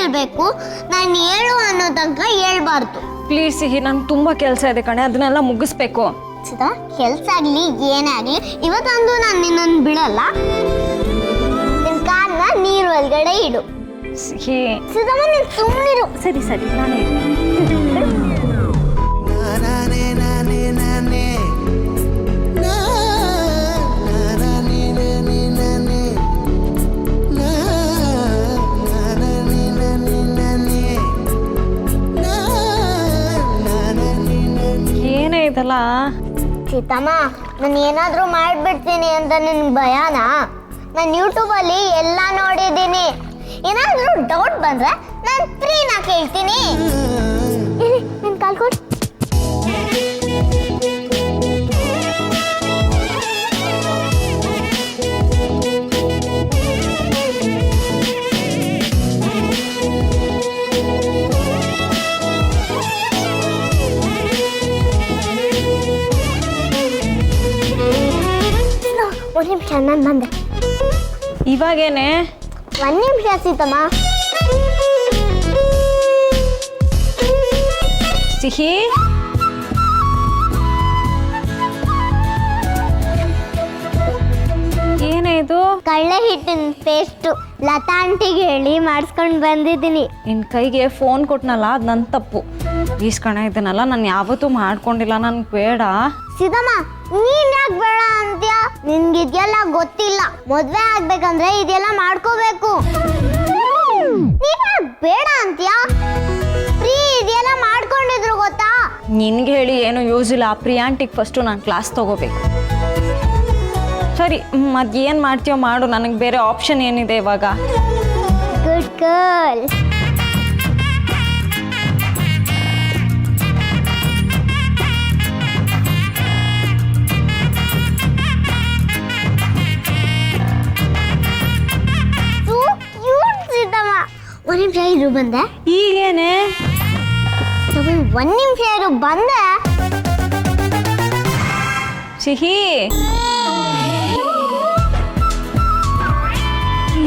ಹೇಳ್ಬೇಕು, ನಾನು ಹೇಳು ಅನ್ನೋ ತನಕ ಹೇಳ್ಬಾರ್ದು. ಪ್ಲೀಸ್ ಸಿಹಿ, ನಂಗೆ ತುಂಬ ಕೆಲಸ ಇದೆ ಕಣೆ, ಅದನ್ನೆಲ್ಲ ಮುಗಿಸ್ಬೇಕು. ಸಿದಮ್ಮ, ಕೆಲ್ಸ ಆಗ್ಲಿ ಏನೇ ಆಗ್ಲಿ ಇವತ್ತಂದು ನಾನು ನಿನ್ನನ್ನು ಬಿಡಲ್ಲ. ನಿನ್ನ ಕಾರನ್ನ ನೀರು ಒಳಗಡೆ ಇಡು. ಸಿಹಿ ಸಿದಮ್ಮ, ನೀನು ಸುಮ್ಮನಿರು. ಸರಿ ಸರಿ, ನಾನೇ ಏನೇ ಇದಲ್ಲ. ಸೀತಮ್ಮ, ನಾನು ಏನಾದರೂ ಮಾಡಿಬಿಡ್ತೀನಿ ಅಂತ ನಿನ್ಗೆ ಭಯನಾ? ನಾನು ಯೂಟ್ಯೂಬಲ್ಲಿ ಎಲ್ಲ ನೋಡಿದ್ದೀನಿ. ಏನಾದರೂ ಡೌಟ್ ಬಂದರೆ ನಾನು ಫ್ರೀನಾ ಕೇಳ್ತೀನಿ. ನಿನ್ನ ಕಾಲ್ಕೊಡು. ಒಂದು ನಿಮಿಷ, ನಾನು ಬಂದೆ. ಇವಾಗೇನೆ? ಒಂದು ನಿಮಿಷ ಸೀತಮ್ಮ. ಸಿಹಿ, ಏನೇ ಇದು? ಕಳ್ಳೆ ಹಿಟ್ಟಿನ ಪೇಸ್ಟು ಲತಾ ಆಂಟಿಗೆ ಹೇಳಿ ಮಾಡಿಸ್ಕೊಂಡು ಬಂದಿದ್ದೀನಿ. ನಿನ್ನ ಕೈಗೆ ಫೋನ್ ಕೊಟ್ನಲ್ಲ, ಅದು ನನ್ನ ತಪ್ಪು. ಪ್ಲೀಸ್ ಕಣೆ, ಇದನ್ನೆಲ್ಲ ನಾನು ಯಾವತ್ತೂ ಮಾಡ್ಕೊಂಡಿಲ್ಲ, ನನಗೆ ಬೇಡ. ಸೀತಮ್ಮ, ನೀನ್ ಯಾಕೆ ಬೇಡ ಅಂತ್ಯ? ನಿನ್ಗೆ ಇದೆಲ್ಲ ಗೊತ್ತಿಲ್ಲ. ಮದ್ವೆ ಆಗ್ಬೇಕಂದ್ರೆ ಇದೆಲ್ಲ ಮಾಡ್ಕೋಬೇಕು. ನೀನ್ ಯಾಕೆ ಬೇಡ ಅಂತ್ಯ? ಫ್ರೀ ಇದೆಲ್ಲ ಮಾಡ್ಕೊಂಡಿದ್ರು ಗೊತ್ತಾ? ನಿನ್ಗೆ ಹೇಳಿ ಏನು ಯೂಸ್ ಇಲ್ಲ. ಪ್ರಿಯಾಂಟಿಗೆ ಫಸ್ಟು ನಾನು ಕ್ಲಾಸ್ ತಗೋಬೇಕು. ಸರಿ, ಏನು ಮಾಡ್ತೀಯೋ ಮಾಡು, ನನಗೆ ಬೇರೆ ಆಪ್ಷನ್ ಏನಿದೆ ಇವಾಗ? Good girl. ಒಂದು ನಿಮಿಷ ಇರು, ಬಂದೆ. ಈಗೇನೆ? ಒಂದು ನಿಮಿಷ ಇರು, ಬಂದೆ. ಸಿಹಿ,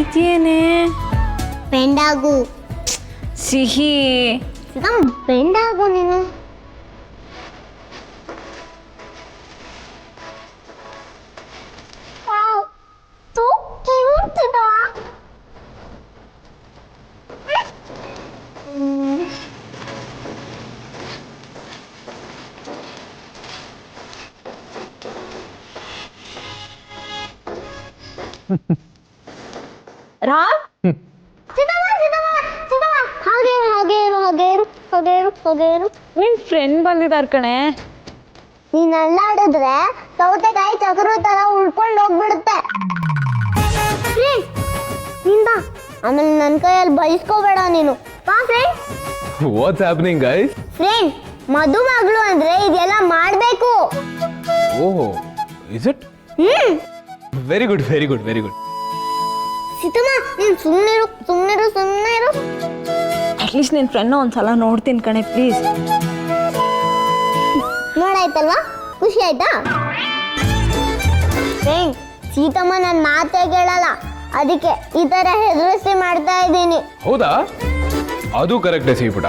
ಇದೇನೆ? ಬೆಂಡಾಗು. ಸಿಹಿ, ಬೆಂಡಾಗು ನೀನು. ರಾಮ್, ನಿನ್ ಫ್ರೆಂಡ್ ಬಂದಿದ್ದಾರೆ ಕಣೆ. ನೀನ್ ಅಲ್ಲಾಡಿದ್ರೆ ಸೌತೆಕಾಯಿ ಚಕ್ರ ತರ ಉಳ್ಕೊಂಡು ಹೋಗ್ಬಿಡುತ್ತೆ. ನಿಂದ ಆಮೇಲೆ ನನ್ನ ಕೈಯಲ್ಲಿ ಬಯಸ್ಕೋಬೇಡ ನೀನು. ಬಾ friend. What's happening guys? Friend, ಮದುಮಗಳು ಅಂದ್ರೆ ಇದೆಲ್ಲ ಮಾಡ್ಬೇಕು. ಓಹೋ, is it? Very good, very good, very good. Seethamma, ನೀನು ಸುಮ್ಮನಿರು, ಸುಮ್ಮನಿರು, ಸುಮ್ಮನಿರು. ಅಟ್ಲೀಸ್ಟ್ ನಿನ್ನ ಫ್ರೆಂಡ್ನ ಒಂದ್ಸಲ ನೋಡ್ತೀನಿ ಕಣೆ, ಪ್ಲೀಸ್. ನೋಡಾಯ್ತಲ್ವಾ? ಖುಷಿ ಆಯ್ತಾ? ಫ್ರೆಂಡ್, ಸೀತಮ್ಮ ನನ್ನ ಮಾತೇ ಕೇಳಲ್ಲ, ಅದಕ್ಕೆ ಈ ಥರ ಹೆದರಿಸಿ ಮಾಡ್ತಾ ಇದ್ದೀನಿ. ಹೌದಾ? ಅದು ಕರೆಕ್ಟೇ ಸಿಹಿಪುಟ.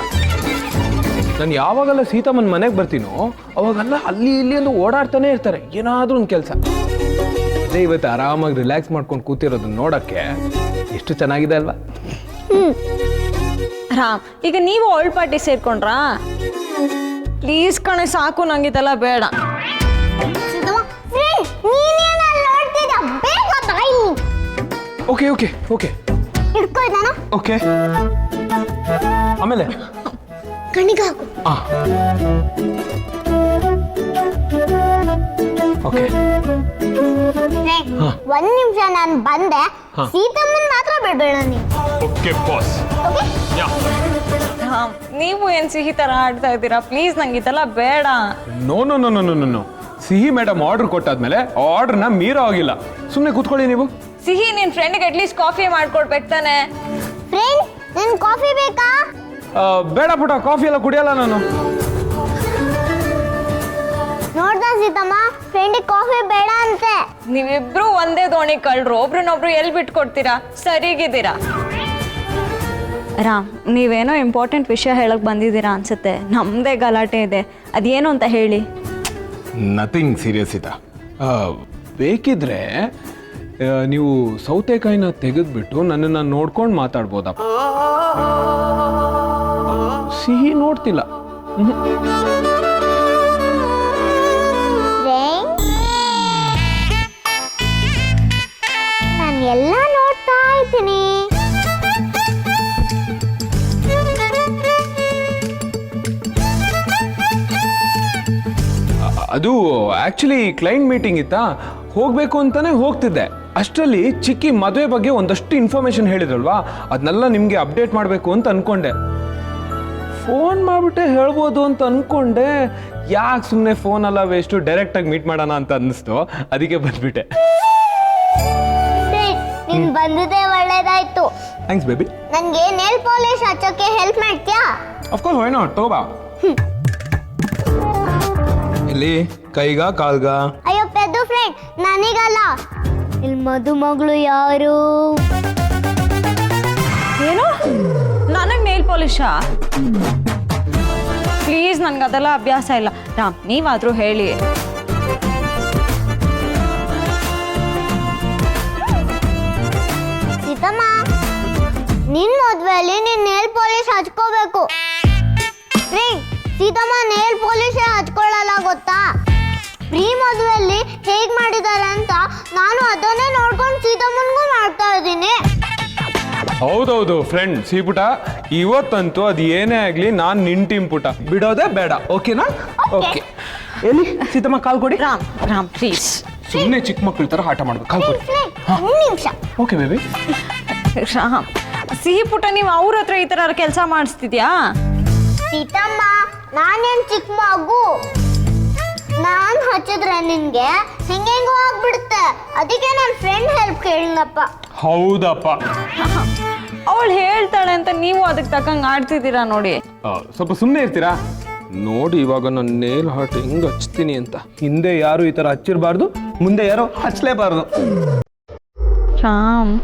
ನಾನು ಯಾವಾಗೆಲ್ಲ ಸೀತಮ್ಮನ ಮನೆಗೆ ಬರ್ತೀನೋ ಅವಾಗೆಲ್ಲ ಅಲ್ಲಿ ಇಲ್ಲಿ ಒಂದು ಓಡಾಡ್ತಾನೆ ಇರ್ತಾರೆ, ಏನಾದರೂ ಒಂದು ಕೆಲಸ. ಅದೇ ಇವತ್ತು ಆರಾಮಾಗಿ ರಿಲ್ಯಾಕ್ಸ್ ಮಾಡ್ಕೊಂಡು ಕೂತಿರೋದನ್ನ ನೋಡೋಕ್ಕೆ ಎಷ್ಟು ಚೆನ್ನಾಗಿದೆ ಅಲ್ವಾ? ರಾಮ್, ಈಗ ನೀವು ಓಲ್ಡ್ ಪಾರ್ಟಿ ಸೇರ್ಕೊಂಡ್ರಾ? ಪ್ಲೀಸ್ ಕಣೆ, ಸಾಕು, ನಂಗೆ ಇದೆಲ್ಲ ಬೇಡ. Okay okay okay okay. ಆಮೇಲೆ ಕಣ್ಣಿಗೆ ಹಾಕು. ಓಕೆ, ಒಂದ್ ನಿಮಿಷ, ನಾನು ಬಂದೆ. ಸೀತಮ್ಮನ್ ಮಾತ್ರ ಬಿಡ್ಬೇಡ ನೀನು. Okay boss. ರಾಮ್, ನೀವು ಏನು ಸಿಹಿ ಥರ ಆಡ್ತಾ ಇದ್ದೀರಾ? ಪ್ಲೀಸ್, ನಂಗೆ ಇದೆಲ್ಲ ಬೇಡ. No no no no no no. Sihi madam order ಕೊಟ್ಟಾದ್ಮೇಲೆ ಆರ್ಡರ್ನ ಮೀರೋ ಆಗಿಲ್ಲ. ಸುಮ್ಮನೆ ಕೂತ್ಕೊಳ್ಳಿ ನೀವು. ಸಿಹಿ, ನಿನ್ನ ಫ್ರೆಂಡ್ಗೆ ಅಟ್ಲೀಸ್ಟ್ ಕಾಫಿ ಮಾಡ್ಕೊಡ್ಬೇಕು ತಾನೆ? ಫ್ರೆಂಡ್, ನಿನ್ ಕಾಫಿ ಬೇಕಾ? ಬೇಡ ಪುಟ, ಕಾಫಿ ಎಲ್ಲ ಕುಡಿಯಲ್ಲ ನಾನು. ನೋಡ್ದ ಸೀತಮ್ಮ, ಫ್ರೆಂಡಿಗೆ ಕಾಫಿ ಬೇಡ ಅಂತೆ. ನೀವಿಬ್ರು ಒಂದೇ ದೋಣಿ ಕಳ್ರು, ಒಬ್ರನ್ನೊಬ್ರು ಎಲ್ಲಿ ಬಿಟ್ಕೊಡ್ತೀರಾ? ಸರಿಗಿದ್ದೀರಾ? ರಾಮ್, ನೀವೇನೋ ಇಂಪಾರ್ಟೆಂಟ್ ವಿಷಯ ಹೇಳಕ್ಕೆ ಬಂದಿದ್ದೀರಾ ಅನ್ಸುತ್ತೆ. ನಮ್ಮದೇ ಗಲಾಟೆ ಇದೆ, ಅದೇನು ಅಂತ ಹೇಳಿ. ನಥಿಂಗ್ ಸೀರಿಯಸ್ ಇದ. ಬೇಕಿದ್ರೆ ನೀವು ಸೌತೆಕಾಯಿನ ತೆಗೆದ್ಬಿಟ್ಟು ನನ್ನನ್ನು ನೋಡ್ಕೊಂಡು ಮಾತಾಡ್ಬೋದಪ್ಪ. ಸಿಹಿ ನೋಡ್ತಿಲ್ಲ. ನಾನು ಎಲ್ಲ ನೋಡ್ತಾ ಇದ್ದೀನಿ. ಅದು ಆಕ್ಚುಲಿ ಕ್ಲೈಂಟ್ ಮೀಟಿಂಗ್ ಇತ್ತಾ, ಹೋಗ್ಬೇಕು ಅಂತಾನೆ ಹೋಗ್ತಿದ್ದೆ. ಅಷ್ಟರಲ್ಲಿ ಚಿಕ್ಕಿ ಮದುವೆ ಬಗ್ಗೆ ಒಂದಷ್ಟು ಇನ್ಫಾರ್ಮೇಶನ್ ಹೇಳಿದ್ರಲ್ವಾ, ಅದನ್ನೆಲ್ಲ ನಿಮಗೆ ಅಪ್ಡೇಟ್ ಮಾಡಬೇಕು ಅಂತ ಅನ್ಕೊಂಡೆ. ಫೋನ್ ಮಾಡ್ಬಿಟ್ಟೆ ಹೇಳ್ಬೋದು ಅಂತ ಅನ್ಕೊಂಡೆ. ಯಾಕೆ ಸುಮ್ಮನೆ ಫೋನ್ ಎಲ್ಲ ವೇಸ್ಟು, ಡೈರೆಕ್ಟಾಗಿ ಮೀಟ್ ಮಾಡೋಣ ಅಂತ ಅನ್ನಿಸ್ತು, ಅದಕ್ಕೆ ಬಂದ್ಬಿಟ್ಟೆ. ನೀನ್ ಬಂದಿದೆ ಒಳ್ಳೇದಾಯ್ತು. Thanks baby. ನನಗೆ ನೇಲ್ ಪಾಲಿಶ್ ಹಚ್ಚೋಕೆ ಹೆಲ್ಪ್ ಮಾಡ್ತೀಯಾ? ಅಫ್ಕೋರ್ಸ್, ವೈ ನಾಟ್, ತಗೋಬಾ. ಇಲ್ಲಿ ಕೈಗ ಕಾಲ್ಗ? ಅಯ್ಯೋ ಪೆದ್ದು ಫ್ರೆಂಡ್, ನನಗಲ್ಲ. ಇಲ್ಲಿ ಮದುಮಗಳು ಯಾರು? ಏನು? ನನಗೆ ನೇಲ್ ಪಾಲಿಶಾ? ಪ್ಲೀಸ್, ನನಗೆ ಅದೆಲ್ಲ ಅಭ್ಯಾಸ ಇಲ್ಲ. ರಾಮ್, ನೀವಾದರೂ ಹೇಳಿ. ಸೀತಮ್ಮ, ನಿನ್ ಮದ್ವೆಯಲ್ಲಿ ನೀನ್ ನೇಲ್ ಪಾಲಿಶ್ ಹಚ್ಕೋಬೇಕು. ಸೀತಮ್ಮ ನೇಲ್ ಪಾಲಿಶ್ ಹಚ್ಕೊಳ್ಳಲ್ಲ ಗೊತ್ತಾ? ಪ್ರೀ ಮದುವೆಯಲ್ಲಿ ಹೇಗ್ ಮಾಡಿದ್ದಾರೆ ಅಂತ ನಾನು ಅದನ್ನೇ ನೋಡ್ಕೊಂಡು ಸೀತಮ್ಮನ್ಗೂ ಮಾಡ್ತಾ ಇದ್ದೀನಿ. ಹೌದೌದು ಫ್ರೆಂಡ್ ಸೀಪುಟ, ಇವತ್ತಂತೂ ಅದು ಏನೇ ಆಗ್ಲಿ ನಾನು ನಿನ್ ಟೀಮ್ ಪುಟ, ಬಿಡೋದೇ ಬೇಡ. ಓಕೆನಾ? ಓಕೆ. ಎಲ್ಲಿ ಸೀತಮ್ಮ ಕಾಲ್ ಕೊಡಿ. ರಾಮ್, ರಾಮ್ ಪ್ಲೀಸ್. ಸುಮ್ಮನೆ ಚಿಕ್ಕ ಮಕ್ಕಳ ತರ ಆಟ ಮಾಡ್ಬೇಕು. ಕಾಲ್ ಕೊಡಿ. ಒಂದು ನಿಮಿಷ. Okay baby. ರಾಮ್, ಸಿಹಿ ಪುಟ, ನೀವು ಅವ್ರ ಹತ್ರ ಈ ಥರ ಕೆಲಸ ಮಾಡಿಸ್ತಿದ್ಯಾ? ಸೀತಮ್ಮ, ನಾನೇನ್ ಚಿಕ್ಕ ಮಗು. ನಾನ್ ಹಚ್ಚಿದ್ರೆ ನಿನ್ಗೆ ಹೆಂಗೆಂಗೋ ಆಗ್ಬಿಡುತ್ತೆ. ಅದಕ್ಕೆ ನನ್ನ ಫ್ರೆಂಡ್ ಹೆಲ್ಪ್ ಕೇಳಿನಪ್ಪ. ಹೌದಪ್ಪ. ಅವಳು ಹೇಳ್ತಾಳೆ ಅಂತ ನೀವು ಅದಕ್ಕೆ ತಕ್ಕಂಗೆ ಆಡ್ತಿದ್ದೀರಾ ನೋಡಿ. ಸ್ವಲ್ಪ ಸುಮ್ಮನೆ ಇರ್ತೀರಾ? ನೋಡಿ ಇವಾಗ ನಾನು ನೇಲ್ ಹಾರ್ಟ್ ಹೆಂಗ್ ಹಚ್ತೀನಿ ಅಂತ. ಹಿಂದೆ ಯಾರು ಈ ತರ ಹಚ್ಚಿರಬಾರ್ದು, ಮುಂದೆ ಯಾರು ಹಚ್ಚಲೇಬಾರ್ದು. ರಾಮ್,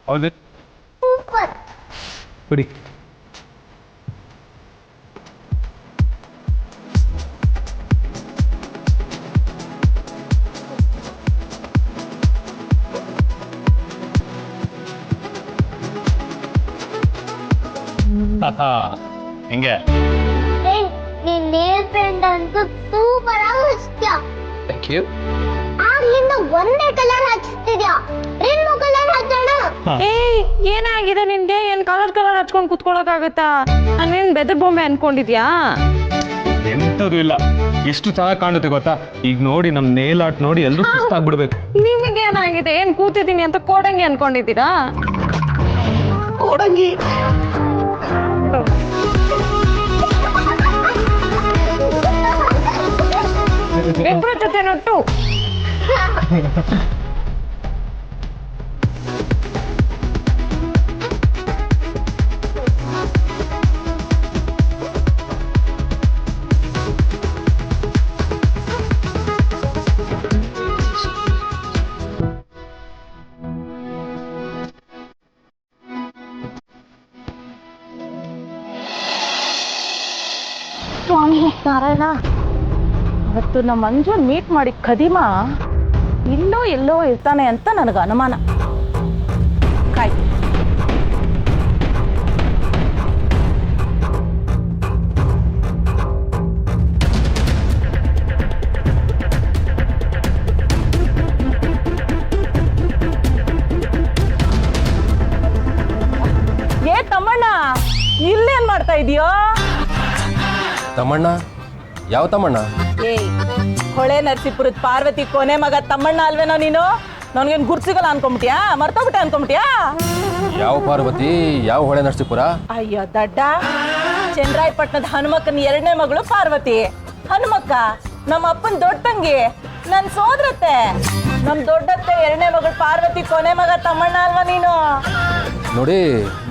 ಹೌದೇ? ಸೂಪರ್. ಬಿಡಿ. ಹೆಂಗೆ? ನೀನ್ ನೇಲ್ ಪೇಂಟ್ ಅಂತೂ ಸೂಪರ್ ಆಗಿ ಹಚ್ತೀಯ. Thank you. ಆಗ್ಲಿಂದ ಒಂದೇ ಕಲರ್ ಹಚ್ತಿದ್ಯಾ? ರೆನ್ಬೋ ಕಲರ್ ಹಚ್ಚೋಣ. ಏನಾಗಿದೆ ನಿನ್ಗೆ? ಏನ್ ಕಲರ್ ಕಲರ್ ಹಚ್ಕೊಂಡು ಕುತ್ಕೊಳ್ಳೋಕ್ಕಾಗತ್ತಾ? ನಾನೇನ್ ಬೆದರ್ ಬೊಂಬೆ ಅನ್ಕೊಂಡಿದ್ಯಾ? ಎಂಥದ್ದು ಇಲ್ಲ, ಎಷ್ಟು ಚೆನ್ನಾಗಿ ಕಾಣುತ್ತೆ ಗೊತ್ತಾ? ಈಗ ನೋಡಿ ನಮ್ ನೇಲ್ ಆರ್ಟ್ ನೋಡಿ ಎಲ್ಲರೂ ಸುಸ್ತಾಗ್ಬಿಡ್ಬೇಕು. ನಿಮಗೆ ಏನಾಗಿದೆ? ಏನ್ ಕೂತಿದ್ದೀನಿ ಅಂತ ಕೋಡಂಗಿ ಅನ್ಕೊಂಡಿದ್ದೀರಾ? ಕೋಡಂಗಿ ಇಬ್ರ ಜೊತೆ ನೊಟ್ಟು. ನಾರಾಯಣ, ಇವತ್ತು ನಮ್ಮ ಮಂಜುನ್ ಮೀಟ್ ಮಾಡಿ ಖದೀಮ ಇಲ್ಲೋ ಎಲ್ಲೋ ಇರ್ತಾನೆ ಅಂತ ನನಗೆ ಅನುಮಾನ. ಕಾಯ್. ಏ ತಮ್ಮಣ್ಣ, ಇಲ್ಲೇನ್ ಮಾಡ್ತಾ ಇದೀಯೋ? ತಮ್ಮಣ್ಣ? ಯಾವ ತಮ್ಮಣ್ಣ? ಏಯ್, ಹೊಳೆ ನರಸೀಪುರದ ಪಾರ್ವತಿ ಕೊನೆ ಮಗ ತಮ್ಮಣ್ಣ ಅಲ್ವೇನೋ ನೀನು? ನನಗೇನು ಗುರ್ಸಿಗಲ್ಲ ಅನ್ಕೊಂಬಿಟ್ಯಾ? ಮರ್ತೋಗ್ಬಿಟ್ಟೆ ಅನ್ಕೊಂಬಿಟ್ಯಾ? ಯಾವ ಪಾರ್ವತಿ? ಯಾವ ಹೊಳೆ ನರಸೀಪುರ? ಅಯ್ಯೋ ದಡ್ಡ, ಚಂದ್ರಾಯಪಟ್ಟಣದ ಹನುಮಕ್ಕನ ಎರಡನೇ ಮಗಳು ಪಾರ್ವತಿ. ಹನುಮಕ್ಕ ನಮ್ಮ ಅಪ್ಪನ ದೊಡ್ಡ ತಂಗಿ, ನನ್ನ ಸೋದರತ್ತೆ. ನಮ್ಮ ದೊಡ್ಡತ್ತೆ ಎರಡನೇ ಮಗಳು ಪಾರ್ವತಿ ಕೊನೆ ಮಗ ತಮ್ಮಣ್ಣ ಅಲ್ವಾ ನೀನು? ನೋಡಿ,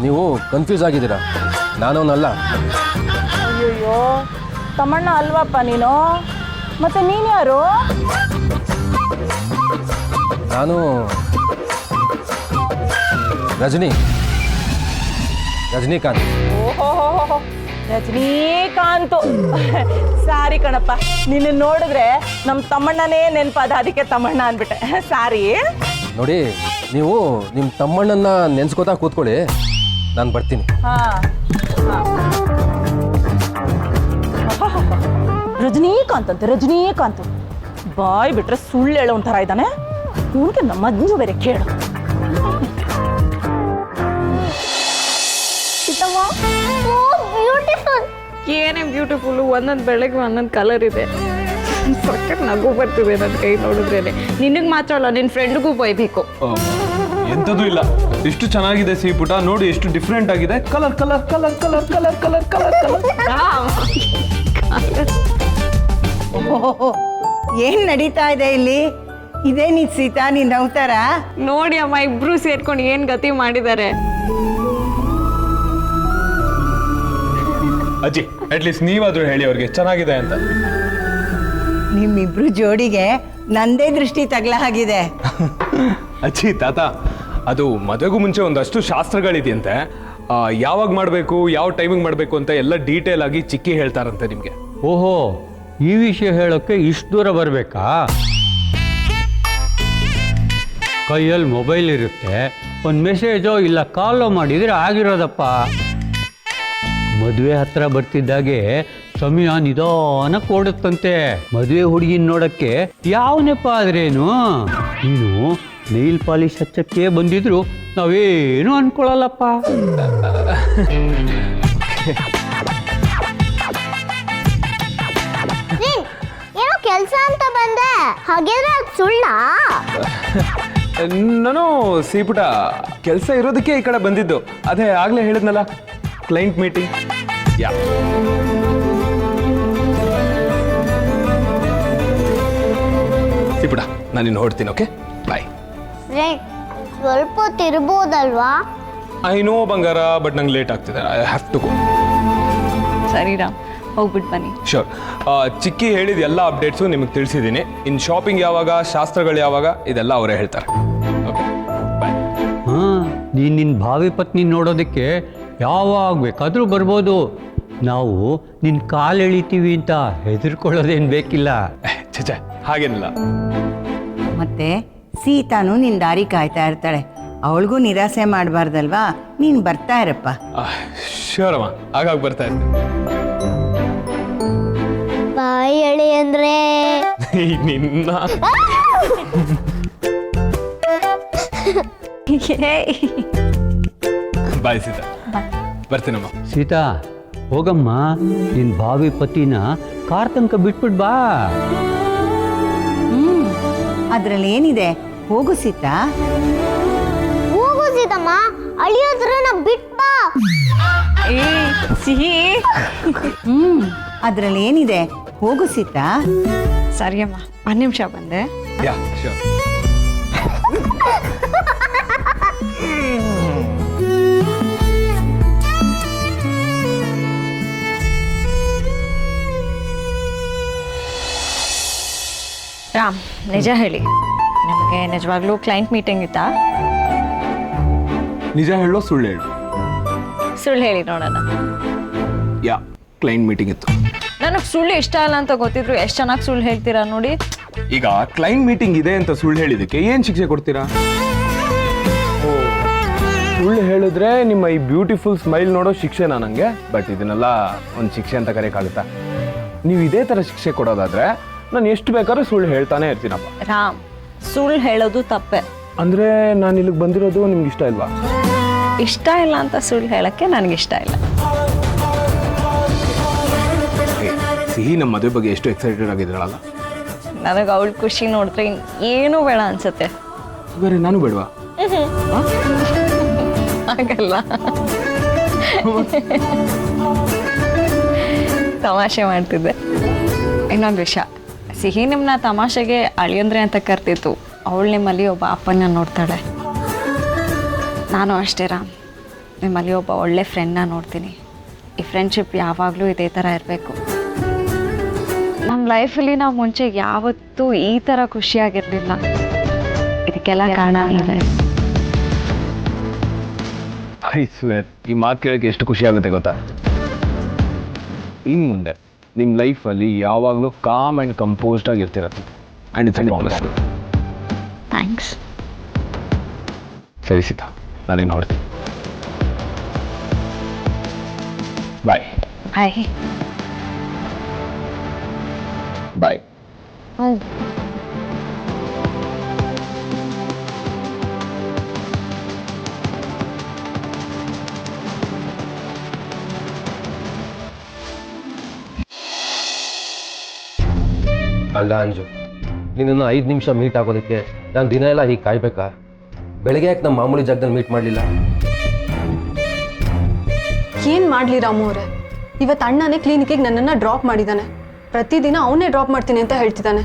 ನೀವು ಕನ್ಫ್ಯೂಸ್ ಆಗಿದ್ದೀರಾ, ನಾನವನಲ್ಲ. ಅಯ್ಯೋ, ತಮ್ಮಣ್ಣ ಅಲ್ವಪ್ಪ ನೀನು? ಮತ್ತೆ ನೀನು ಯಾರು? ನಾನು ರಜನಿಕಾಂತ್. ಓಹೋ ರಜನೀಕಾಂತು. ಸಾರಿ ಕಣಪ್ಪ, ನಿನ್ನ ನೋಡಿದ್ರೆ ನಮ್ಮ ತಮ್ಮಣ್ಣನೇ ನೆನಪಾದ, ಅದಕ್ಕೆ ತಮ್ಮಣ್ಣ ಅಂದ್ಬಿಟ್ಟೆ. ಸಾರಿ. ನೋಡಿ, ನೀವು ನಿಮ್ಮ ತಮ್ಮಣ್ಣನ್ನ ನೆನ್ಸ್ಕೋತಾ ಕೂತ್ಕೊಳ್ಳಿ, ನಾನು ಬರ್ತೀನಿ. ಹಾ ರಜನೀಕಾಂತ್ ಅಂತ, ರಜನೀಕಾಂತ್ ಬಾಯ್ ಬಿಟ್ರೆ ಸುಳ್ಳು ಹೇಳೋ ಒಂಥರ ಇದ್ದಾನೆ. ಇವನಿಗೆ ನಮ್ಮ ಮಂಜು ಬೇರೆ ಕೇಳು. ಬ್ಯೂಟಿಫುಲ್. ಏನೇ ಬ್ಯೂಟಿಫುಲ್ಲು, ಒಂದೊಂದು ಬೆಳಗ್ಗೆ ಒಂದೊಂದು ಕಲರ್ ಇದೆ. ಸಕ್ಕತ್ ನಗು ಬರ್ತಿದೆ ನನ್ನ ಕೈ ನೋಡಿದ್ರೇನೆ. ನಿನಗೆ ಮಾತ್ರ ಅಲ್ಲ, ನಿನ್ನ ಫ್ರೆಂಡ್ಗೂ ಬೈಬೇಕು. ಎಂಥದ್ದು ಇಲ್ಲ, ಎಷ್ಟು ಚೆನ್ನಾಗಿದೆ ಸಿಹಿಪುಟ. ನೋಡಿ ಎಷ್ಟು ಡಿಫ್ರೆಂಟ್ ಆಗಿದೆ. Colour colour colour colour colour colour colour colour. ಏನ್ ನಡೀತಾ ಇದೆ ಇಲ್ಲಿ? ಇದೇ ನೀ ಸೀತಾ, ನೀನ್ ನವ್ತಾರ? ನೋಡಿ ಅಮ್ಮ, ಇಬ್ರು ಸೇರ್ಕೊಂಡು ಏನ್ ಗತಿ ಮಾಡಿದ್ದಾರೆ. ಅಜ್ಜಿ, ಅಟ್ಲೀಸ್ಟ್ ನೀವಾದ್ರೂ ಹೇಳಿ ಅವ್ರಿಗೆ ಚೆನ್ನಾಗಿದೆ ಅಂತ. ನಿಮ್ಮಿಬ್ರು ಜೋಡಿಗೆ ನಂದೇ ದೃಷ್ಟಿ ತಗ್ಲ ಆಗಿದೆ. ಅಜ್ಜಿ, ತಾತ, ಅದು ಮದುವೆಗೂ ಮುಂಚೆ ಒಂದಷ್ಟು ಶಾಸ್ತ್ರಗಳಿದೆಯಂತೆ. ಯಾವಾಗ ಮಾಡಬೇಕು, ಯಾವ ಟೈಮಿಗೆ ಮಾಡಬೇಕು ಅಂತ ಎಲ್ಲ ಡೀಟೇಲ್ ಆಗಿ ಚಿಕ್ಕಿ ಹೇಳ್ತಾರಂತೆ ನಿಮಗೆ. ಓಹೋ, ಈ ವಿಷಯ ಹೇಳೋಕ್ಕೆ ಇಷ್ಟು ದೂರ ಬರಬೇಕಾ? ಕೈಯಲ್ಲಿ ಮೊಬೈಲ್ ಇರುತ್ತೆ, ಒಂದು ಮೆಸೇಜೋ ಇಲ್ಲ ಕಾಲೋ ಮಾಡಿದರೆ ಆಗಿರೋದಪ್ಪ. ಮದುವೆ ಹತ್ರ ಬರ್ತಿದ್ದಾಗೆ ಸಮಯ ನಿಧಾನ ಕೊಡುತ್ತಂತೆ. ಮದುವೆ ಹುಡುಗಿನ ನೋಡಕ್ಕೆ ಯಾವನಪ್ಪ ಆದ್ರೇನು? ನೀನು ನೈಲ್ ಪಾಲಿಶ್ ಹಚ್ಚಕ್ಕೆ ಬಂದಿದ್ರು ನಾವೇನು ಅನ್ಕೊಳ್ಳಲ್ಲಪ್ಪ. ಏನೋ ಕೆಲಸ ಅಂತ ಬಂದೆ, ಹಾಗಿದ್ರೆ ಅದು ಸುಳ್ಳ? ನಾನು ಸಿಹಿಪುಟ ಕೆಲಸ ಇರೋದಕ್ಕೆ ಈ ಕಡೆ ಬಂದಿದ್ದು. ಅದೇ ಆಗ್ಲೇ ಹೇಳಿದ್ನಲ್ಲ, ಕ್ಲೈಂಟ್ ಮೀಟಿಂಗ್. ಯಾ, ಸಿಹಿಪುಟ, ನಾನು ಇನ್ನು ಹೊಡ್ತೀನಿ. Okay, bye. ಸ್ವಲ್ಪ ಹೊತ್ತು ಇರ್ಬೋದಲ್ವಾ? ಐ ನೋ ಬಂಗಾರ, ಬಟ್ ನಂಗೆ ಲೇಟ್ ಆಗ್ತಿದೆ. I have to go. ಸರಿ ರಾಮ್, ಹೋಗ್ಬಿಟ್ಟು ಬನ್ನಿ. ಶೋರ್. ಚಿಕ್ಕಿ ಹೇಳಿದ ಎಲ್ಲ ಅಪ್ಡೇಟ್ಸು ನಿಮಗೆ ತಿಳಿಸಿದ್ದೀನಿ. ಇನ್ನು ಶಾಪಿಂಗ್ ಯಾವಾಗ, ಶಾಸ್ತ್ರಗಳು ಯಾವಾಗ, ಇದೆಲ್ಲ ಅವರೇ ಹೇಳ್ತಾರೆ. ಓಕೆ, ಬಾಯ್. ಹಾಂ, ನೀನು ನಿನ್ನ ಭಾವಿ ಪತ್ನಿ ನೋಡೋದಕ್ಕೆ ಯಾವಾಗ ಬೇಕಾದರೂ ಬರ್ಬೋದು. ನಾವು ನಿನ್ನ ಕಾಲು ಎಳಿತೀವಿ ಅಂತ ಹೆದರ್ಕೊಳ್ಳೋದೇನು ಬೇಕಿಲ್ಲ. ಛೇ, ಹಾಗೇನಿಲ್ಲ. ಮತ್ತೆ ಸೀತಾನು ನಿನ್ ದಾರಿ ಕಾಯ್ತಾ ಇರ್ತಾಳೆ, ಅವಳಿಗೂ ನಿರಾಸೆ ಮಾಡಬಾರ್ದಲ್ವಾ? ನೀನ್ ಬರ್ತಾ ಇರಪ್ಪ. ಶೋರ್ ಅಮ್ಮ, ಆಗಾಗ ಬರ್ತಾ ಇರ್ತೀನಿ. ಬಾಯಿ ಎಳಿ ಅಂದ್ರೆ ನಿನ್ನ ಬಾಯ್ ಸೀತಾ, ಬರ್ತೀನಮ್ಮ. ಸೀತಾ, ಹೋಗಮ್ಮ, ನಿನ್ನ ಭಾವಿ ಪತಿನ ಕಾರ್ ತನಕ ಬಿಟ್ಬಿಟ್ಟು ಬಾ. ಅದ್ರಲ್ಲಿ ಏನಿದೆ, ಹೋಗು ಸೀತಾ. ಹೋಗು ಸೀತಮ್ಮ, ಅಳಿಯೋದ್ರನ್ನ ಬಿಟ್ ಬಾ. ಏ ಸಿಹಿ. ಅದ್ರಲ್ಲಿ ಏನಿದೆ, ಹೋಗು ಸೀತಾ. ಸರಿ ಅಮ್ಮ, ಒಂದು ನಿಮಿಷ ಬಂದೆ. ಯಾ, ಶೋರ್. ರಾಮ್, ನಿಜ ಹೇಳಿ, ನಿಮಗೆ ನಿಜವಾಗ್ಲೂ ಕ್ಲೈಂಟ್ ಮೀಟಿಂಗ್ ಇತ್ತಾ? ನಿಜ ಹೇಳೋ ಸುಳ್ಳು ಹೇಳು? ಸುಳ್ಳು ಹೇಳಿ ನೋಡೋಣ. ಯಾ, ಕ್ಲೈಂಟ್ ಮೀಟಿಂಗ್ ಇತ್ತು. ನನಗೆ ಸುಳ್ಳು ಇಷ್ಟ ಇಲ್ಲ ಅಂತ ಗೊತ್ತಿದ್ರು ಎಷ್ಟು ಚೆನ್ನಾಗಿ ಸುಳ್ಳು ಹೇಳ್ತೀರಾ ನೋಡಿ. ಈಗ ಕ್ಲೈಂಟ್ ಮೀಟಿಂಗ್ ಇದೆ ಅಂತ ಸುಳ್ಳು ಹೇಳಿದಕ್ಕೆ ಏನು ಶಿಕ್ಷೆ ಕೊಡ್ತೀರಾ? ಸುಳ್ಳು ಹೇಳಿದ್ರೆ ನಿಮ್ಮ ಈ ಬ್ಯೂಟಿಫುಲ್ ಸ್ಮೈಲ್ ನೋಡೋ ಶಿಕ್ಷೆನಾ ನನಗೆ? ಬಟ್ ಇದನ್ನೆಲ್ಲ ಒಂದು ಶಿಕ್ಷೆ ಅಂತ ಕರೆಯೋಕ್ಕಾಗುತ್ತಾ? ನೀವು ಇದೇ ಥರ ಶಿಕ್ಷೆ ಕೊಡೋದಾದ್ರೆ ನಾನು ಎಷ್ಟು ಬೇಕಾದ್ರೂ ಸುಳ್ಳು ಹೇಳ್ತಾನೆ ಇರ್ತೀನಪ್ಪ. ರಾಮ್, ಸುಳ್ಳು ಹೇಳೋದು ತಪ್ಪೆ. ಅಂದರೆ ನಾನು ಇಲ್ಲಿಗೆ ಬಂದಿರೋದು ನಿಮ್ಗೆ ಇಷ್ಟ ಇಲ್ವಾ? ಇಷ್ಟ ಇಲ್ಲ ಅಂತ ಸುಳ್ಳು ಹೇಳೋಕ್ಕೆ ನನಗಿಷ್ಟ ಇಲ್ಲ. ಸಿಹಿ ನಮ್ಮ ಮದುವೆ ಬಗ್ಗೆ ಎಷ್ಟು ಎಕ್ಸೈಟೆಡ್ ಆಗಿದ್ದಾಳಲ್ಲ. ನನಗೆ ಅವಳ ಖುಷಿ ನೋಡಿದ್ರೆ ಏನೂ ಬೇಡ ಅನ್ಸುತ್ತೆ. ಬೇರೆ ನಾನು ಬೇಡವಾ? ಹಾಗಲ್ಲ, ತಮಾಷೆ ಮಾಡ್ತಿದ್ದೆ. ಇನ್ನೊಂದು ವಿಷಯ, ಸಿಹಿ ನಿಮ್ಮನ್ನ ತಮಾಷೆಗೆ ಅಳಿಯಂದ್ರೆ ಅಂತ ಕರ್ತಿತ್ತು. ಅವಳು ನಿಮ್ಮಲ್ಲಿ ಒಬ್ಬ ಅಪ್ಪನ ನೋಡ್ತಾಳೆ. ನಾನು ಅಷ್ಟೇ ರಾಮ್, ನಿಮ್ಮಲ್ಲಿ ಒಬ್ಬ ಒಳ್ಳೆ ಫ್ರೆಂಡ್ನ ನೋಡ್ತೀನಿ. ಈ ಫ್ರೆಂಡ್ಶಿಪ್ ಯಾವಾಗಲೂ ಇದೇ ಥರ ಇರಬೇಕು. ನಮ್ಮ ಲೈಫಲ್ಲಿ ನಾವು ಮುಂಚೆ ಯಾವತ್ತೂ ಈ ಥರ ಖುಷಿಯಾಗಿರಲಿಲ್ಲ. ಇದಕ್ಕೆಲ್ಲ ಕಾರಣ ಇದೆ. ಐ ಸ್ವೇರ್, ಈ ಮಾತು ಕೇಳೋಕ್ಕೆ ಎಷ್ಟು ಖುಷಿ ಆಗುತ್ತೆ ಗೊತ್ತಾ? ಇನ್ನು ಮುಂದೆ ನಿಮ್ಮ ಲೈಫಲ್ಲಿ ಯಾವಾಗಲೂ ಕಾಮ್ ಆ್ಯಂಡ್ ಕಂಪೋಸ್ಡ್ ಆಗಿರ್ತಿರತ್ತೆ. And it's honest. ಥ್ಯಾಂಕ್ಸ್. ಸರಿ ಸೀತಾ, ನಾನೇನು ಹೊಡ್ತೀನಿ. ಬಾಯ್. ಬಾಯ್. ಬಾಯ್. ಅಲ್ಲ ಅಂಜು, ನಿನ್ನನ್ನು 5 ನಿಮಿಷ ಮೀಟ್ ಆಗೋದಕ್ಕೆ ನಾನು ದಿನ ಎಲ್ಲ ಹೀಗೆ ಕಾಯ್ಬೇಕಾ? ಬೆಳಗ್ಗೆ ಯಾಕೆ ನಮ್ಮ ಮಾಮೂಲಿ ಜಾಗದಲ್ಲಿ ಮೀಟ್ ಮಾಡಲಿಲ್ಲ? ಏನು ಮಾಡಲಿ ರಾಮು ಅವರೇ, ಇವತ್ತು ಅಣ್ಣನೇ ಕ್ಲಿನಿಕ್ಕಿಗೆ ನನ್ನನ್ನು ಡ್ರಾಪ್ ಮಾಡಿದ್ದಾನೆ. ಪ್ರತಿದಿನ ಅವನೇ ಡ್ರಾಪ್ ಮಾಡ್ತೀನಿ ಅಂತ ಹೇಳ್ತಿದ್ದಾನೆ.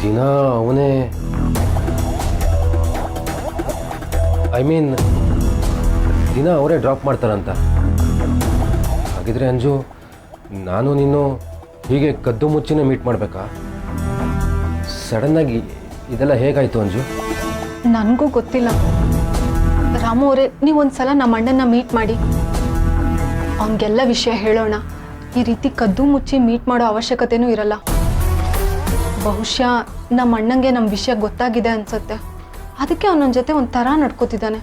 ದಿನ ಅವನೇ, ಐ ಮೀನ್ ದಿನ ಅವರೇ ಡ್ರಾಪ್ ಮಾಡ್ತಾರಂತ? ಹಾಗಿದ್ರೆ ಅಂಜು, ನಾನು ನೀನು ಹೀಗೆ ಕದ್ದು ಮುಚ್ಚಿನೇ ಮೀಟ್ ಮಾಡಬೇಕಾ? ಸಡನ್ನಾಗಿ ಇದೆಲ್ಲ ಹೇಗಾಯಿತು ಅಂಜು? ನನಗೂ ಗೊತ್ತಿಲ್ಲ ರಾಮು ಅವರೇ. ನೀವು ಒಂದ್ಸಲ ನಮ್ಮ ಅಣ್ಣನ ಮೀಟ್ ಮಾಡಿ ಅವನಿಗೆಲ್ಲ ವಿಷಯ ಹೇಳೋಣ. ಈ ರೀತಿ ಕದ್ದು ಮುಚ್ಚಿ ಮೀಟ್ ಮಾಡೋ ಅವಶ್ಯಕತೆನೂ ಇರಲ್ಲ. ಬಹುಶಃ ನಮ್ಮ ಅಣ್ಣಂಗೆ ನಮ್ಮ ವಿಷಯ ಗೊತ್ತಾಗಿದೆ ಅನ್ಸುತ್ತೆ. ಅದಕ್ಕೆ ಅವನ ಜೊತೆ ಒಂಥರ ನಡ್ಕೋತಿದ್ದಾನೆ.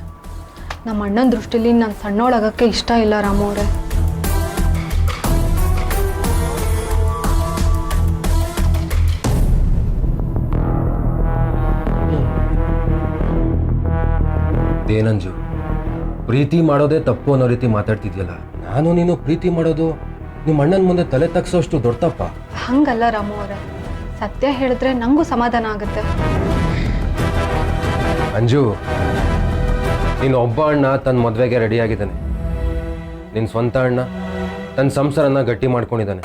ನಮ್ಮ ಅಣ್ಣನ ದೃಷ್ಟಿಲಿ ನಾನು ಸಣ್ಣೋಳಾಗಕ್ಕೆ ಇಷ್ಟ ಇಲ್ಲ ರಾಮು ಅವರೇ. ಏನಂಜು, ಪ್ರೀತಿ ಮಾಡೋದೇ ತಪ್ಪು ಅನ್ನೋ ರೀತಿ ಮಾತಾಡ್ತಿದ್ಯಲ್ಲ. ನಾನು ನೀನು ಪ್ರೀತಿ ಮಾಡೋದು ನಿಮ್ಮ ಅಣ್ಣನ ಮುಂದೆ ತಲೆ ತಗ್ಸೋಷ್ಟು ದೊಡ್ಡ ತಪ್ಪ? ಹಂಗಲ್ಲ ರಾಮು ಅವರೇ, ಸತ್ಯ ಹೇಳಿದ್ರೆ ನಂಗೂ ಸಮಾಧಾನ ಆಗುತ್ತೆ. ಅಂಜು, ನೀನು ಒಬ್ಬ ಅಣ್ಣ ತನ್ನ ಮದುವೆಗೆ ರೆಡಿಯಾಗಿದ್ದಾನೆ. ನಿನ್ನ ಸ್ವಂತ ಅಣ್ಣ ತನ್ನ ಸಂಸಾರನ ಗಟ್ಟಿ ಮಾಡ್ಕೊಂಡಿದ್ದಾನೆ.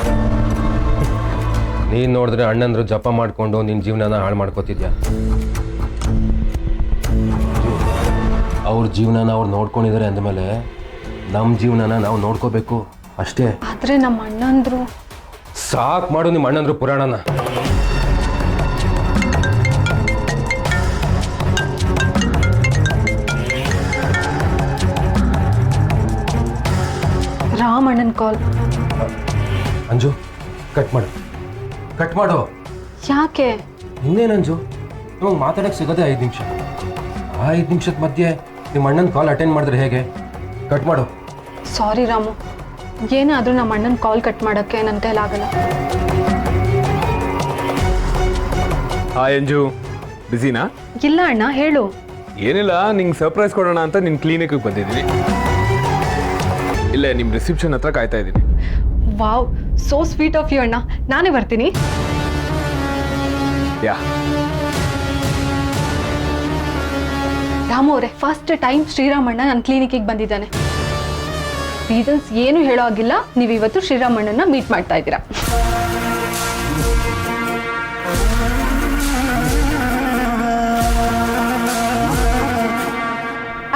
ನೀನು ನೋಡಿದ್ರೆ ಅಣ್ಣಂದ್ರು ಜಪ ಮಾಡಿಕೊಂಡು ನಿನ್ನ ಜೀವನನ ಹಾಳು ಮಾಡ್ಕೋತಿದ್ಯಾ. ಅವ್ರ ಜೀವನನ ಅವ್ರು ನೋಡ್ಕೊಂಡಿದ್ದಾರೆ ಅಂದಮೇಲೆ ನಮ್ಮ ಜೀವನನ ನಾವು ನೋಡ್ಕೋಬೇಕು ಅಷ್ಟೇ. ಆದರೆ ನಮ್ಮ ಅಣ್ಣಂದ್ರು ಸಾಕು ಮಾಡು ನಿಮ್ಮ ಅಣ್ಣಂದ್ರು ಪುರಾಣನ. ರಾಮಣ್ಣನ ಕಾಲ್. ಅಂಜು, ಕಟ್ ಮಾಡು, ಕಟ್ ಮಾಡು. ಯಾಕೆ? ಇನ್ನೇನಂಜು, ನಮಗೆ ಮಾತಾಡೋಕ್ಕೆ ಸಿಗೋದೇ 5 ನಿಮಿಷ. ಆ 5 ನಿಮಿಷದ ಮಧ್ಯೆ ನಿಮ್ಮ ಅಣ್ಣನ ಕಾಲ್ ಅಟೆಂಡ್ ಮಾಡಿದ್ರೆ ಹೇಗೆ? ಕಟ್ ಮಾಡು. ಸಾರಿ ರಾಮು, ಏನಾದರೂ ನಮ್ಮ ಅಣ್ಣನ ಕಾಲ್ ಕಟ್ ಮಾಡೋಕ್ಕೆ ನನ್ನ ಕೈಲಾಗಲ್ಲ. ಹಾಯ್ ಅಂಜು, ಬಿಸಿನಾ? ಇಲ್ಲ ಅಣ್ಣ, ಹೇಳು. ಏನಿಲ್ಲ, ನಿಂಗೆ ಸರ್ಪ್ರೈಸ್ ಕೊಡೋಣ ಅಂತ ನಿನ್ನ ಕ್ಲಿನಿಕ್ಗೆ ಬಂದಿದ್ದೀನಿ. ಇಲ್ಲೇ ನಿಮ್ಮ ರಿಸೆಪ್ಷನ್ ಹತ್ರ ಕಾಯ್ತಾ ಇದ್ದೀನಿ. Wow, so sweet of you ಅಣ್ಣ. ನಾನೇ ಬರ್ತೀನಿ. ಯಾ. ರಾಮು ಅವರೇ, ಫಸ್ಟ್ ಟೈಮ್ ಶ್ರೀರಾಮಣ್ಣ ನನ್ನ ಕ್ಲಿನಿಕ್ಕಿಗೆ ಬಂದಿದ್ದಾನೆ. ರೀಸನ್ಸ್ ಏನು ಹೇಳೋ ಆಗಿಲ್ಲ, ನೀವು ಇವತ್ತು ಶ್ರೀರಾಮಣ್ಣನ ಮೀಟ್ ಮಾಡ್ತಾ ಇದ್ದೀರಾ.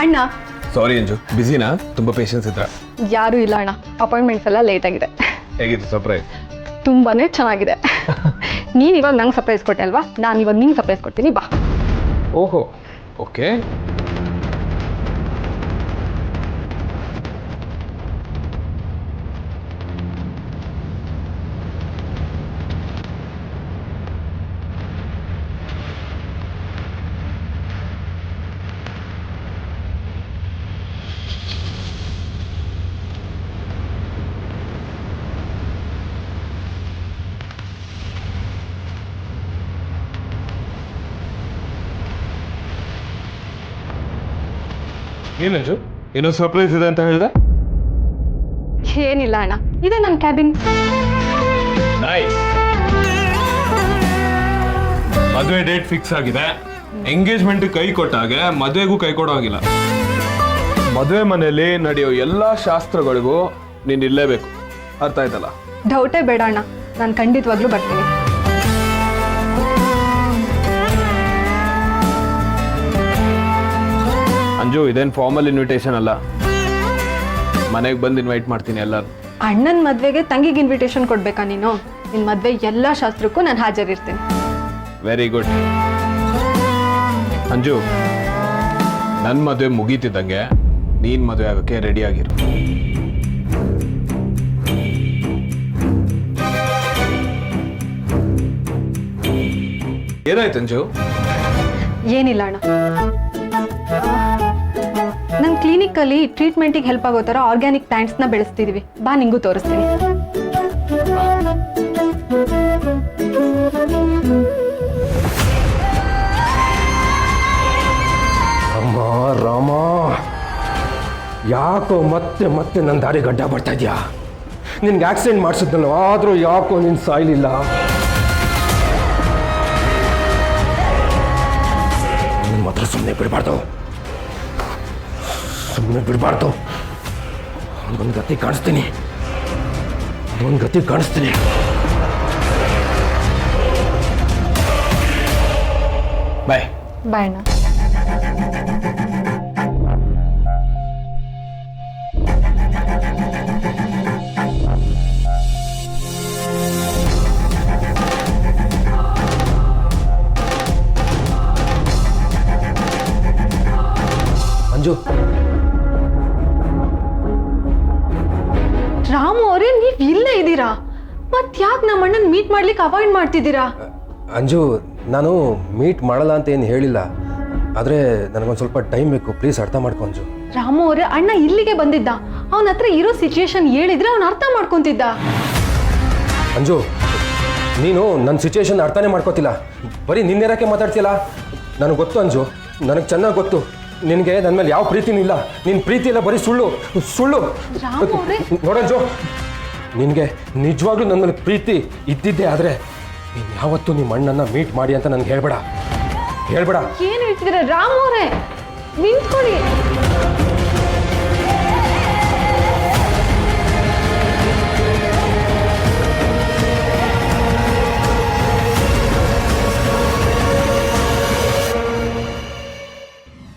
ಅಣ್ಣ. ಸಾರಿ ಅಂಜು, ಬಿಸಿನಾ? ತುಂಬ ಪೇಷನ್ಸ್ ಇದ್ರ? ಯಾರೂ ಇಲ್ಲ ಅಣ್ಣ, ಅಪಾಯಿಂಟ್ಮೆಂಟ್ಸ್ ಎಲ್ಲ ಲೇಟ್ ಆಗಿದೆ. ಹೇಗಿತ್ತು ಸರ್ಪ್ರೈಸ್? ತುಂಬಾನೇ ಚೆನ್ನಾಗಿದೆ. ನೀನು ಇವಾಗ ನಂಗೆ ಸರ್ಪ್ರೈಸ್ ಕೊಟ್ಟೆ ಅಲ್ವಾ, ನಾನು ಇವಾಗ ನಿಂಗೆ ಸರ್ಪ್ರೈಸ್ ಕೊಡ್ತೀನಿ, ಬಾ. ಓಹೋ, ಓಕೆ. ಏನಂಜು, ಏನೋ ಸರ್ಪ್ರೈಸ್ ಇದೆ ಅಂತ ಹೇಳಿದೆ? ಏನಿಲ್ಲ ಅಣ್ಣ, ಇದೆ ನನ್ನ ಕ್ಯಾಬಿನ್. ನೈಸ್. ಮದುವೆ ಡೇಟ್ ಫಿಕ್ಸ್ ಆಗಿದೆ. ಎಂಗೇಜ್ಮೆಂಟ್ ಕೈ ಕೊಟ್ಟಾಗೆ ಮದುವೆಗೂ ಕೈ ಕೊಡೋ ಹಾಗಿಲ್ಲ. ಮದುವೆ ಮನೆಯಲ್ಲಿ ನಡೆಯೋ ಎಲ್ಲ ಶಾಸ್ತ್ರಗಳಿಗೂ ನೀನು ಇರಲೇಬೇಕು. ಅರ್ಥ ಆಯ್ತಲ್ಲ? ಡೌಟೇ ಬೇಡ ಅಣ್ಣ, ನಾನು ಖಂಡಿತವಾಗ್ಲೂ ಬರ್ತೀನಿ. ಅಂಜು, ಇದೇನು ಫಾರ್ಮಲ್ ಇನ್ವಿಟೇಷನ್ ಅಲ್ಲ. ಮನೆಗೆ ಬಂದು ಇನ್ವೈಟ್ ಮಾಡ್ತೀನಿ ಎಲ್ಲರೂ. ಅಣ್ಣನ ಮದ್ವೆಗೆ ತಂಗಿಗೆ ಇನ್ವಿಟೇಷನ್ ಕೊಡ್ಬೇಕಾ ನೀನು? ನಿನ್ನ ಮದ್ವೆ ಎಲ್ಲ ಶಾಸ್ತ್ರಕ್ಕೂ ನಾನು ಹಾಜರಿರ್ತೀನಿ. Very good. ಅಂಜು, ನನ್ನ ಮದುವೆ ಮುಗೀತಿದ್ದಂಗೆ ನೀನ್ ಮದುವೆ ಆಗೋಕ್ಕೆ ರೆಡಿ ಆಗಿರು. ಏನಾಯ್ತು ಅಂಜು? ಏನಿಲ್ಲ ಅಣ್ಣ, ನನ್ನ ಕ್ಲಿನಿಕಲ್ಲಿ ಟ್ರೀಟ್ಮೆಂಟಿಗೆ ಹೆಲ್ಪ್ ಆಗೋ ಥರ ಆರ್ಗ್ಯಾನಿಕ್ ಪ್ಲಾಂಟ್ಸ್ನ ಬೆಳೆಸ್ತಿದೀವಿ. ಬಾ, ನಿಂಗೂ ತೋರಿಸ್ತೀನಿ. ಅಮ್ಮ ರಾಮ, ಯಾಕೋ ಮತ್ತೆ ಮತ್ತೆ ನನ್ನ ದಾರಿ ಗಡ್ಡ ಬರ್ತಾ ಇದೆಯಾ? ನಿನ್ಗೆ ಆಕ್ಸಿಡೆಂಟ್ ಮಾಡಿಸಿದ್ನಲ್ಲ, ಆದರೂ ಯಾಕೋ ನೀನು ಸಾಯ್ಲಿಲ್ಲ? ನನ್ನ ಮಾತ್ರ ಸುಮ್ಮನೆ ಬಿಡಬಾರ್ದು, ಸುಮ್ಮನೆ ಬಿಡಬಾರ್ದು. ಒಂದು ಗತಿ ಕಾಣಿಸ್ತೀನಿ, ಒಂದು ಗತಿ ಕಾಣಿಸ್ತೀನಿ. ಬಾಯ್ ಬಾಯ್ ಅಣ್ಣ. ಅಂಜು, ರಾಮು ಅವರೇ, ನೀವ್ ಇಲ್ಲೇ ಇದ್ದೀರಾ? ಮತ್ ಯಾಕೆ ನಮ್ಮ ಅಣ್ಣನ್ ಮೀಟ್ ಮಾಡ್ಲಿಕ್ಕೆ ಅವಾಯ್ಡ್ ಮಾಡ್ತಿದ್ದೀರಾ? ಅಂಜು, ನಾನು ಮೀಟ್ ಮಾಡಲ್ಲ ಅಂತ ಏನು ಹೇಳಿಲ್ಲ, ಆದರೆ ನನಗೊಂದು ಸ್ವಲ್ಪ ಟೈಮ್ ಬೇಕು. ಪ್ಲೀಸ್ ಅರ್ಥ ಮಾಡ್ಕೊ ಅಂಜು. ರಾಮು ಅವರೇ, ಅಣ್ಣ ಇಲ್ಲಿಗೆ ಬಂದಿದ್ದ. ಅವನ ಹತ್ರ ಇರೋ ಸಿಚುಯೇಷನ್ ಹೇಳಿದ್ರೆ ಅವನು ಅರ್ಥ ಮಾಡ್ಕೊಂತಿದ್ದ. ಅಂಜು, ನೀನು ನನ್ನ ಸಿಚುಯೇಷನ್ ಅರ್ಥನೇ ಮಾಡ್ಕೋತಿಲ್ಲ, ಬರೀ ನಿನ್ನೆರಕ್ಕೆ ಮಾತಾಡ್ತಿಲ್ಲ. ನನಗೆ ಗೊತ್ತು ಅಂಜು, ನನಗೆ ಚೆನ್ನಾಗಿ ಗೊತ್ತು ನಿನಗೆ ನನ್ನ ಮೇಲೆ ಯಾವ ಪ್ರೀತಿನೂ ಇಲ್ಲ. ನಿನ್ನ ಪ್ರೀತಿ ಇಲ್ಲ, ಬರೀ ಸುಳ್ಳು ಸುಳ್ಳು. ನೋಡಂಜು, ನಿನಗೆ ನಿಜವಾಗ್ಲೂ ನನ್ನ ಮೇಲೆ ಪ್ರೀತಿ ಇದ್ದಿದ್ದೆ ಆದರೆ ನೀನು ಯಾವತ್ತೂ ನಿಮ್ಮ ಅಣ್ಣನ ಮೀಟ್ ಮಾಡಿ ಅಂತ ನನಗೆ ಹೇಳ್ಬೇಡ. ಏನು ಹೇಳ್ತಿದ್ದೀರಾ ರಾಮು ಅವರೇ? ನಿಂತ್ಕೊಳ್ಳಿ.